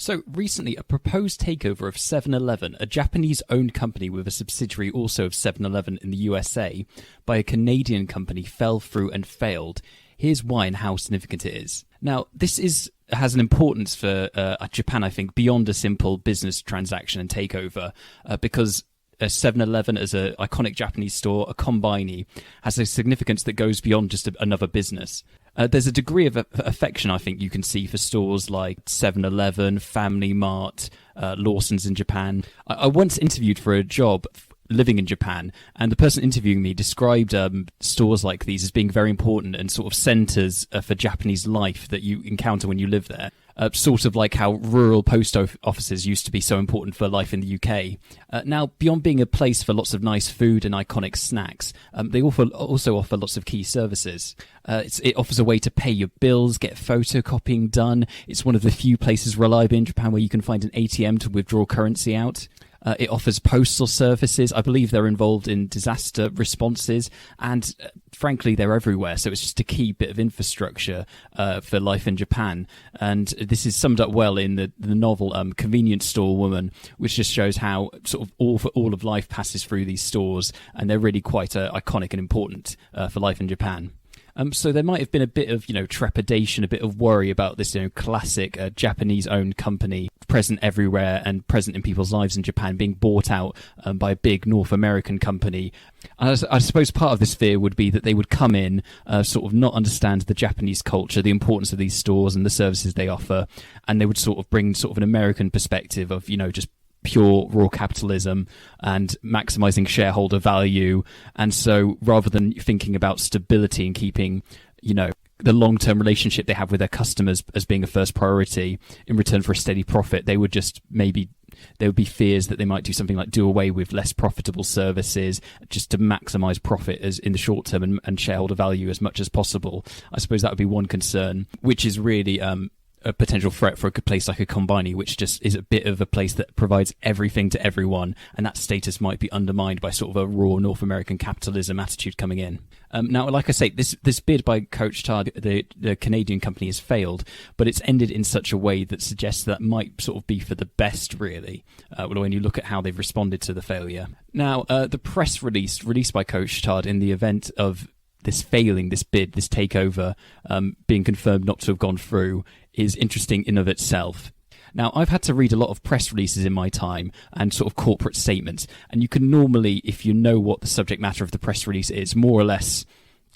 So recently, a proposed takeover of 7-Eleven, a Japanese-owned company with a subsidiary also of 7-Eleven in the USA, by a Canadian company fell through and failed. Here's why and how significant it is. Now, this has an importance for Japan, I think, beyond a simple business transaction and takeover, because a 7-Eleven as an iconic Japanese store, a Konbini, has a significance that goes beyond just another business. There's a degree of affection, I think, you can see for stores like 7-Eleven, Family Mart, Lawson's in Japan. I once interviewed for a job living in Japan, and the person interviewing me described stores like these as being very important and sort of centres for Japanese life that you encounter when you live there. Sort of like how rural post offices used to be so important for life in the UK. Now, beyond being a place for lots of nice food and iconic snacks, they also offer lots of key services. It offers a way to pay your bills, get photocopying done. It's one of the few places reliably in Japan where you can find an ATM to withdraw currency out. It offers postal services. I believe they're involved in disaster responses, and frankly, they're everywhere. So it's just a key bit of infrastructure for life in Japan. And this is summed up well in the novel Convenience Store Woman, which just shows how sort of all of life passes through these stores, and they're really quite iconic and important for life in Japan. So there might have been a bit of, trepidation, a bit of worry about this, classic Japanese-owned company present everywhere and present in people's lives in Japan being bought out by a big North American company. I suppose part of this fear would be that they would come in, sort of not understand the Japanese culture, the importance of these stores and the services they offer, and they would sort of bring sort of an American perspective of, just pure raw capitalism and maximizing shareholder value. And so rather than thinking about stability and keeping, the long-term relationship they have with their customers as being a first priority in return for a steady profit, there would be fears that they might do something like do away with less profitable services just to maximize profit as in the short term and shareholder value as much as possible. I suppose that would be one concern, which is really a potential threat for a place like a Konbini, which just is a bit of a place that provides everything to everyone, and that status might be undermined by sort of a raw North American capitalism attitude coming in. Now, like I say, this bid by Couche-Tard, the Canadian company, has failed, but it's ended in such a way that suggests that might sort of be for the best, really, when you look at how they've responded to the failure. Now, the press release released by Couche-Tard in the event of this failing, this bid, this takeover, being confirmed not to have gone through, is interesting in of itself. Now, I've had to read a lot of press releases in my time and sort of corporate statements, and you can normally, if you know what the subject matter of the press release is, more or less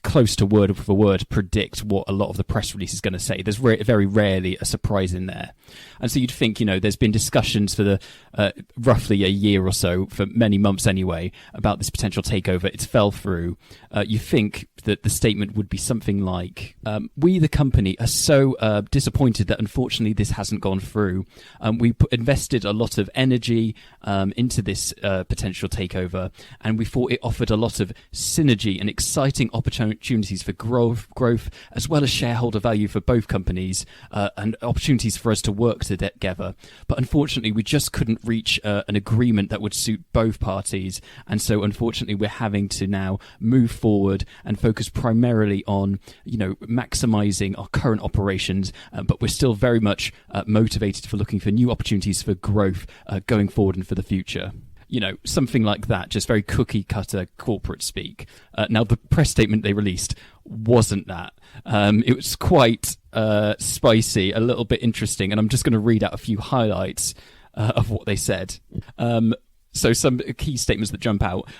close to word for word predict what a lot of the press release is going to say. There's very rarely a surprise in there. And so you'd think, there's been discussions for the roughly a year or so, for many months anyway, about this potential takeover. It's fell through. You think that the statement would be something like, we, the company, are so disappointed that unfortunately this hasn't gone through. We invested a lot of energy into this potential takeover, and we thought it offered a lot of synergy and exciting opportunities for growth, as well as shareholder value for both companies, and opportunities for us to work together. But unfortunately, we just couldn't reach an agreement that would suit both parties. And so unfortunately, we're having to now move forward and focus primarily on, maximizing our current operations. But we're still very much motivated for looking for new opportunities for growth going forward and for the future. Something like that, just very cookie-cutter corporate speak. Now, the press statement they released wasn't that. It was quite spicy, a little bit interesting, and I'm just going to read out a few highlights of what they said. So some key statements that jump out.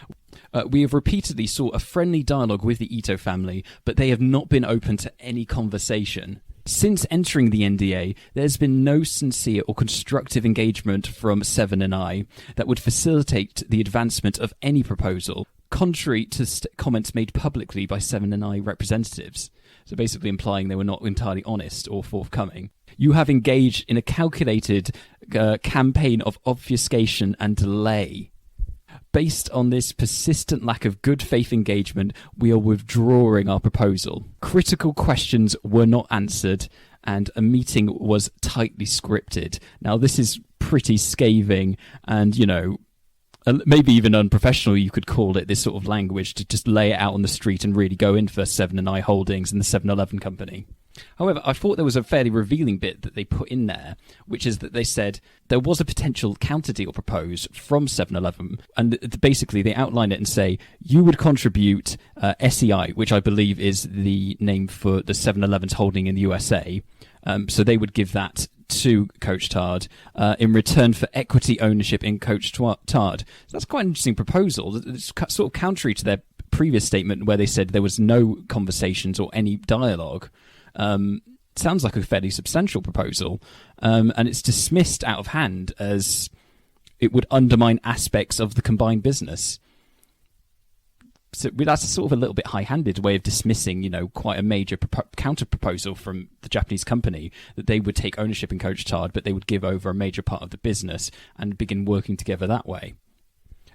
We have repeatedly sought a friendly dialogue with the Ito family, but they have not been open to any conversation. Since entering the NDA, there's been no sincere or constructive engagement from Seven and I that would facilitate the advancement of any proposal, contrary to comments made publicly by Seven and I representatives. So basically implying they were not entirely honest or forthcoming. You have engaged in a calculated campaign of obfuscation and delay. Based on this persistent lack of good faith engagement, we are withdrawing our proposal. Critical questions were not answered, and a meeting was tightly scripted. Now, this is pretty scathing and, maybe even unprofessional, you could call it, this sort of language to just lay it out on the street and really go in for 7 and I Holdings and the 7-Eleven company. However, I thought there was a fairly revealing bit that they put in there, which is that they said there was a potential counter deal proposed from 7-Eleven, and basically they outline it and say you would contribute SEI, which I believe is the name for the 7-Eleven's holding in the USA. So they would give that to Couche-Tard in return for equity ownership in Couche-Tard. So that's quite an interesting proposal. It's sort of contrary to their previous statement where they said there was no conversations or any dialogue. Sounds like a fairly substantial proposal, and it's dismissed out of hand as it would undermine aspects of the combined business. So that's sort of a little bit high-handed way of dismissing, quite a major counter-proposal from the Japanese company that they would take ownership in Couche-Tard, but they would give over a major part of the business and begin working together that way.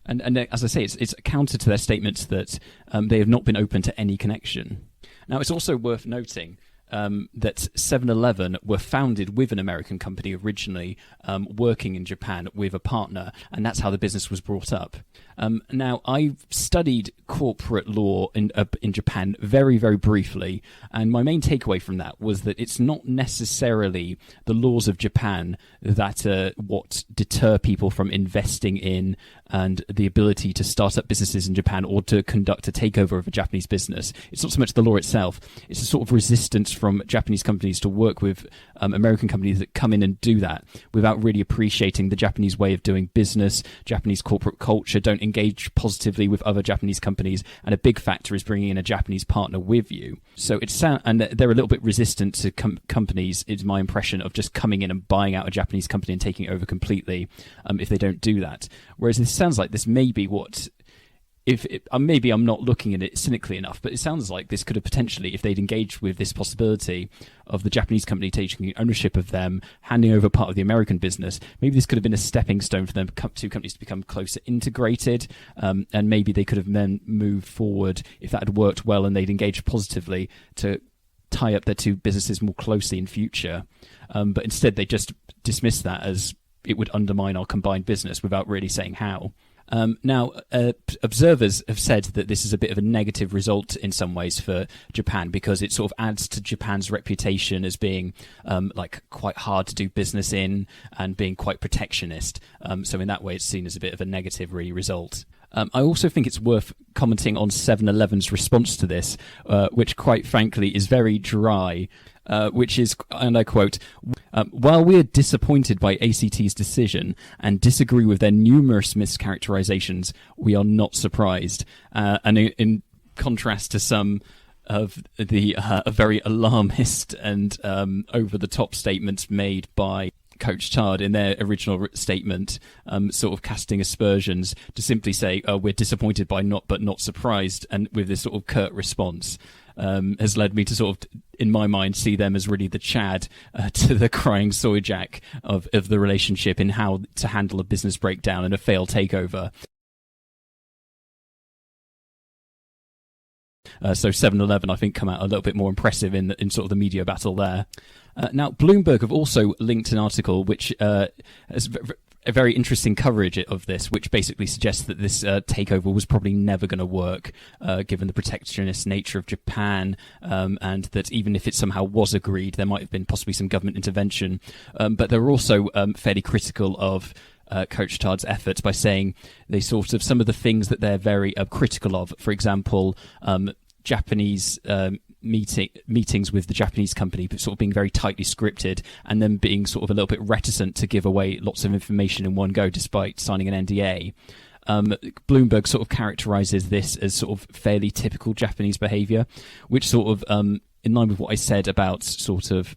And as I say, it's a counter to their statements that they have not been open to any connection. Now, it's also worth noting that 7-Eleven were founded with an American company originally, working in Japan with a partner, and that's how the business was brought up. Now, I've studied corporate law in Japan very, very briefly, and my main takeaway from that was that it's not necessarily the laws of Japan that are what deter people from investing in and the ability to start up businesses in Japan or to conduct a takeover of a Japanese business. It's not so much the law itself, it's a sort of resistance from Japanese companies to work with American companies that come in and do that without really appreciating the Japanese way of doing business, Japanese corporate culture, don't engage positively with other Japanese companies, and a big factor is bringing in a Japanese partner with you. So and they're a little bit resistant to companies, is my impression, of just coming in and buying out a Japanese company and taking it over completely if they don't do that. Whereas this sounds like this may be what... maybe I'm not looking at it cynically enough, but it sounds like this could have potentially, if they'd engaged with this possibility of the Japanese company taking ownership of them, handing over part of the American business, maybe this could have been a stepping stone for them, two companies to become closer integrated, and maybe they could have then moved forward, if that had worked well and they'd engaged positively, to tie up their two businesses more closely in future. But instead they just dismissed that as it would undermine our combined business without really saying how. Now, observers have said that this is a bit of a negative result in some ways for Japan because it sort of adds to Japan's reputation as being quite hard to do business in and being quite protectionist. So in that way, it's seen as a bit of a negative result. I also think it's worth commenting on 7-Eleven's response to this, which quite frankly is very dry. Which is, and I quote, "While we are disappointed by ACT's decision and disagree with their numerous mischaracterizations, we are not surprised." And in contrast to some of the very alarmist and over-the-top statements made by Couche-Tard in their original statement, sort of casting aspersions, to simply say, "Oh, we're disappointed by but not surprised," and with this sort of curt response. Has led me to sort of, in my mind, see them as really the Chad to the crying soy jack of the relationship in how to handle a business breakdown and a failed takeover. So 7-Eleven, I think, come out a little bit more impressive in sort of the media battle there. Now, Bloomberg have also linked an article which has a very interesting coverage of this, which basically suggests that this takeover was probably never going to work, given the protectionist nature of Japan, and that even if it somehow was agreed, there might have been possibly some government intervention. But they're also fairly critical of Couche-Tard's efforts by saying some of the things that they're very critical of, for example, Japanese meetings with the Japanese company, but sort of being very tightly scripted, and then being sort of a little bit reticent to give away lots of information in one go, despite signing an NDA. Bloomberg sort of characterizes this as sort of fairly typical Japanese behavior, which sort of, in line with what I said about sort of,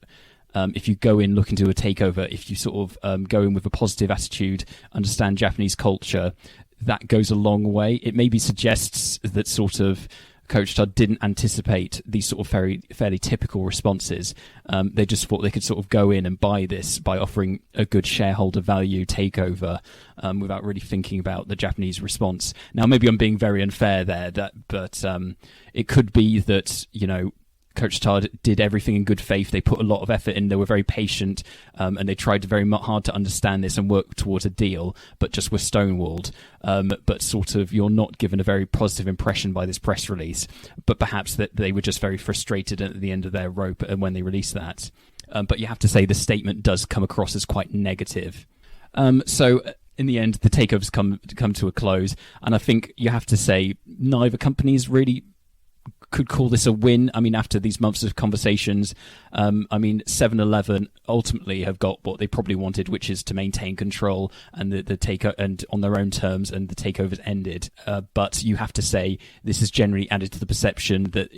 if you go in looking to a takeover, if you sort of go in with a positive attitude, understand Japanese culture, that goes a long way. It maybe suggests that sort of Couche-Tard didn't anticipate these sort of fairly typical responses. They just thought they could sort of go in and buy this by offering a good shareholder value takeover without really thinking about the Japanese response. Now, maybe I'm being very unfair there, but it could be that, Couche-Tard did everything in good faith. They put a lot of effort in. They were very patient, and they tried very hard to understand this and work towards a deal, but just were stonewalled. But sort of, you're not given a very positive impression by this press release. But perhaps that they were just very frustrated at the end of their rope and when they released that. But you have to say the statement does come across as quite negative. So in the end, the takeovers come to a close, and I think you have to say neither companies really could call this a win. I mean, after these months of conversations, 7-Eleven ultimately have got what they probably wanted, which is to maintain control and the takeover and on their own terms, and the takeovers ended. But you have to say this has generally added to the perception that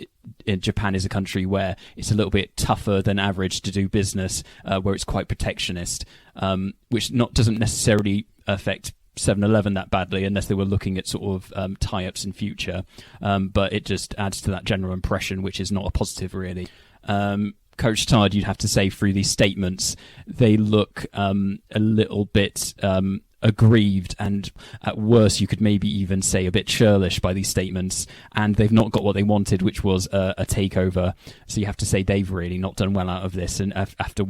Japan is a country where it's a little bit tougher than average to do business, where it's quite protectionist, which doesn't necessarily affect 7-Eleven that badly unless they were looking at sort of tie-ups in future, but it just adds to that general impression, which is not a positive really. Couche-Tard, you'd have to say, through these statements, they look a little bit aggrieved, and at worst you could maybe even say a bit churlish by these statements, and they've not got what they wanted, which was a takeover. So you have to say they've really not done well out of this, and after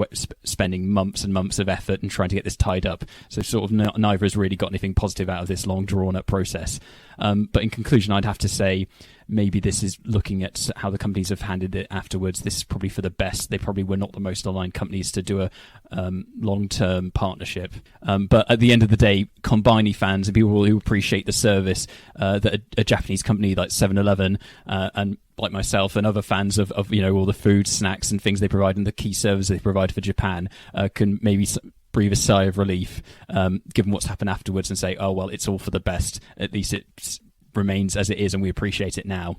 spending months and months of effort and trying to get this tied up, so sort of neither has really got anything positive out of this long drawn out process. But in conclusion, I'd have to say maybe this is looking at how the companies have handled it afterwards. This is probably for the best. They probably were not the most aligned companies to do a long-term partnership. But at the end of the day, Konbini fans and people who appreciate the service that a Japanese company like 7-Eleven and like myself and other fans of all the food, snacks and things they provide and the key services they provide for Japan can maybe breathe a sigh of relief given what's happened afterwards and say, oh, well, it's all for the best. At least it remains as it is and we appreciate it now.